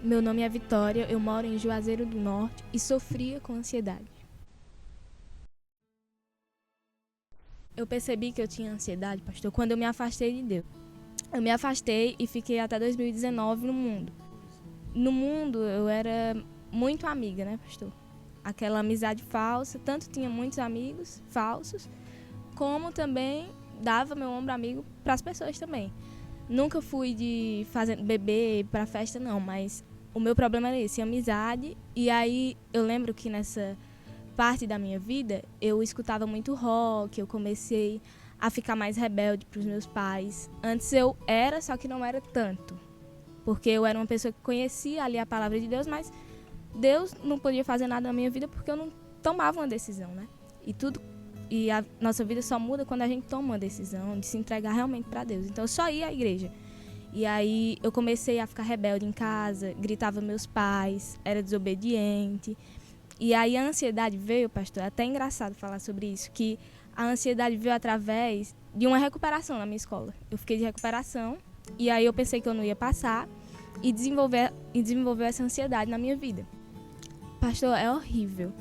Meu nome é Vitória, eu moro em Juazeiro do Norte e sofria com ansiedade. Eu percebi que eu tinha ansiedade, pastor, quando eu me afastei de Deus. Eu me afastei e fiquei até 2019 no mundo. No mundo eu era muito amiga, né, pastor? Aquela amizade falsa, tanto tinha muitos amigos falsos, como também dava meu ombro amigo para as pessoas também. Nunca fui de beber para festa, não, mas o meu problema era esse, amizade. E aí eu lembro que nessa parte da minha vida eu escutava muito rock, eu comecei a ficar mais rebelde para os meus pais. Antes eu era, só que não era tanto, porque eu era uma pessoa que conhecia ali a palavra de Deus, mas Deus não podia fazer nada na minha vida porque eu não tomava uma decisão, né? E a nossa vida só muda quando a gente toma uma decisão de se entregar realmente para Deus. Então eu só ia à igreja. E aí eu comecei a ficar rebelde em casa, gritava meus pais, era desobediente. E aí a ansiedade veio, pastor, é até engraçado falar sobre isso, que a ansiedade veio através de uma recuperação na minha escola. Eu fiquei de recuperação e aí eu pensei que eu não ia passar e desenvolveu essa ansiedade na minha vida. Pastor, é horrível.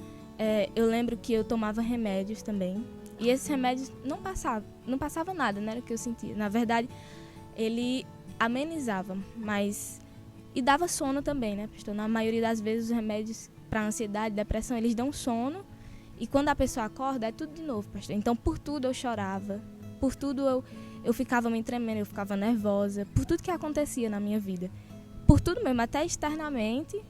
Eu lembro que eu tomava remédios também. E esses remédios não passava nada, né, era o que eu sentia. Na verdade, ele amenizava, mas... E dava sono também, né, pastor? Na maioria das vezes, os remédios para ansiedade, depressão, eles dão sono. E quando a pessoa acorda, é tudo de novo, pastor. Então, por tudo eu chorava. Por tudo eu ficava me tremendo, eu ficava nervosa. Por tudo que acontecia na minha vida. Por tudo mesmo, até externamente...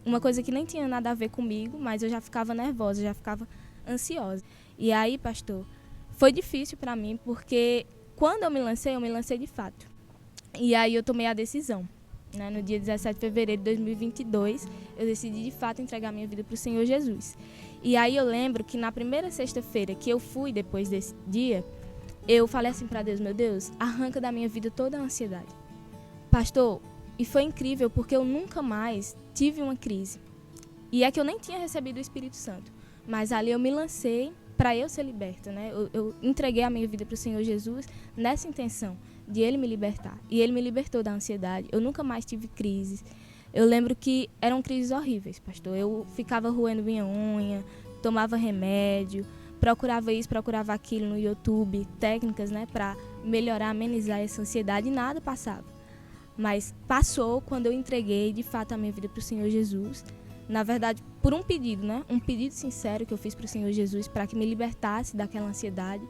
Uma coisa que nem tinha nada a ver comigo, mas eu já ficava nervosa, já ficava ansiosa. E aí, pastor, foi difícil para mim, porque quando eu me lancei de fato. E aí eu tomei a decisão. Né? No dia 17 de fevereiro de 2022, eu decidi de fato entregar minha vida para o Senhor Jesus. E aí eu lembro que na primeira sexta-feira que eu fui depois desse dia, eu falei assim para Deus, meu Deus, arranca da minha vida toda a ansiedade. Pastor, e foi incrível porque eu nunca mais tive uma crise. E é que eu nem tinha recebido o Espírito Santo. Mas ali eu me lancei para eu ser liberta, né? Eu entreguei a minha vida para o Senhor Jesus nessa intenção de Ele me libertar. E Ele me libertou da ansiedade. Eu nunca mais tive crises. Eu lembro que eram crises horríveis, pastor. Eu ficava roendo minha unha, tomava remédio, procurava isso, procurava aquilo no YouTube, técnicas, né, para melhorar, amenizar essa ansiedade e nada passava. Mas passou quando eu entreguei, de fato, a minha vida para o Senhor Jesus. Na verdade, por um pedido, né? Um pedido sincero que eu fiz para o Senhor Jesus para que me libertasse daquela ansiedade.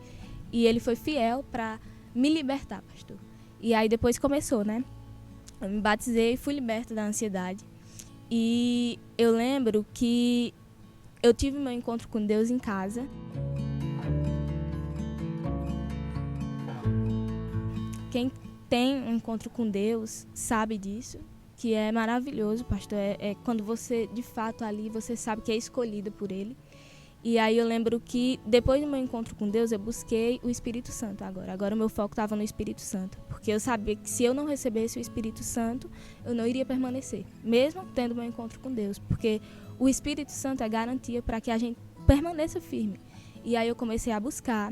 E Ele foi fiel para me libertar, pastor. E aí depois começou, né? Eu me batizei e fui liberta da ansiedade. E eu lembro que eu tive meu encontro com Deus em casa. Quem tem um encontro com Deus sabe disso, que é maravilhoso, pastor. É quando você, de fato, ali, você sabe que é escolhido por Ele. E aí eu lembro que depois do meu encontro com Deus, eu busquei o Espírito Santo agora. Agora o meu foco estava no Espírito Santo, porque eu sabia que se eu não recebesse o Espírito Santo, eu não iria permanecer, mesmo tendo meu encontro com Deus, porque o Espírito Santo é garantia para que a gente permaneça firme. E aí eu comecei a buscar,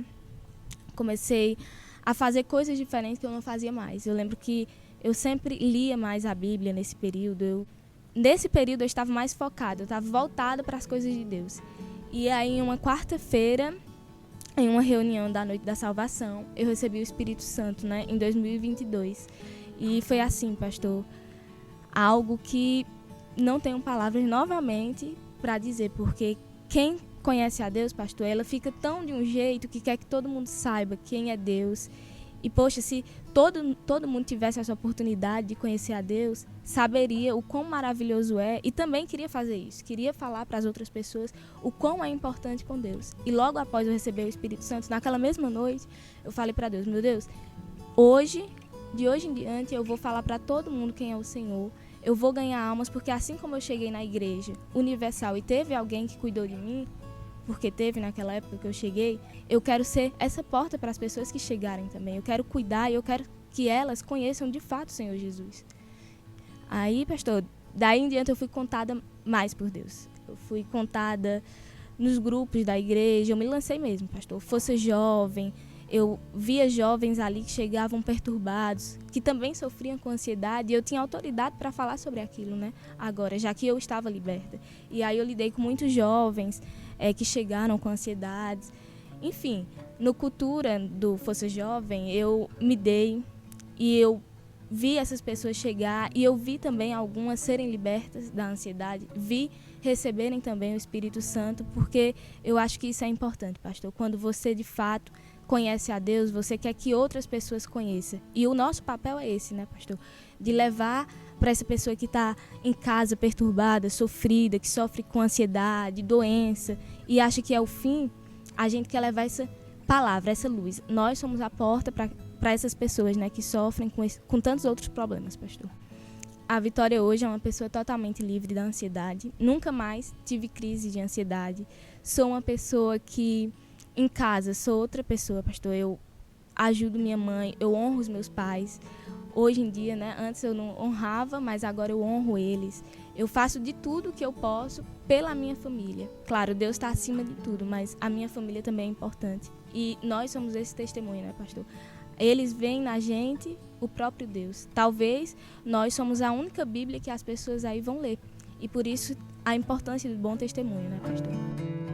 comecei a fazer coisas diferentes que eu não fazia mais. Eu lembro que eu sempre lia mais a Bíblia nesse período. Nesse período eu estava mais focada, eu estava voltada para as coisas de Deus. E aí, em uma quarta-feira, em uma reunião da Noite da Salvação, eu recebi o Espírito Santo, né, em 2022. E foi assim, pastor, algo que não tenho palavras novamente para dizer, porque quem conhece a Deus, pastor, ela fica tão de um jeito que quer que todo mundo saiba quem é Deus. E, poxa, se todo mundo tivesse essa oportunidade de conhecer a Deus, saberia o quão maravilhoso é e também queria fazer isso. Queria falar para as outras pessoas o quão é importante com Deus. E logo após eu receber o Espírito Santo, naquela mesma noite, eu falei para Deus, meu Deus, de hoje em diante, eu vou falar para todo mundo quem é o Senhor. Eu vou ganhar almas, porque assim como eu cheguei na igreja universal e teve alguém que cuidou de mim, porque teve naquela época que eu cheguei, eu quero ser essa porta para as pessoas que chegarem também. Eu quero cuidar e eu quero que elas conheçam de fato o Senhor Jesus. Aí, pastor, daí em diante eu fui contada mais por Deus. Eu fui contada nos grupos da igreja, eu me lancei mesmo, pastor. Força Jovem, Eu via jovens ali que chegavam perturbados, que também sofriam com ansiedade, e eu tinha autoridade para falar sobre aquilo, né? Agora, já que eu estava liberta. E aí eu lidei com muitos jovens que chegaram com ansiedades. Enfim, no Cultura do Força Jovem, eu me dei e eu vi essas pessoas chegar e eu vi também algumas serem libertas da ansiedade, vi receberem também o Espírito Santo, porque eu acho que isso é importante, pastor. Quando você de fato conhece a Deus, você quer que outras pessoas conheçam. E o nosso papel é esse, né, pastor? De levar para essa pessoa que está em casa perturbada, sofrida, que sofre com ansiedade, doença e acha que é o fim, a gente quer levar essa palavra, essa luz. Nós somos a porta para essas pessoas, né, que sofrem com tantos outros problemas, pastor. A Vitória hoje é uma pessoa totalmente livre da ansiedade. Nunca mais tive crise de ansiedade. Sou uma pessoa que, em casa, sou outra pessoa, pastor. Eu ajudo minha mãe, eu honro os meus pais. Hoje em dia, né, antes eu não honrava, mas agora eu honro eles. Eu faço de tudo que eu posso pela minha família. Claro, Deus está acima de tudo, mas a minha família também é importante. E nós somos esse testemunho, né, pastor? Eles veem na gente o próprio Deus. Talvez nós somos a única Bíblia que as pessoas aí vão ler. E por isso a importância do bom testemunho, né, pastor?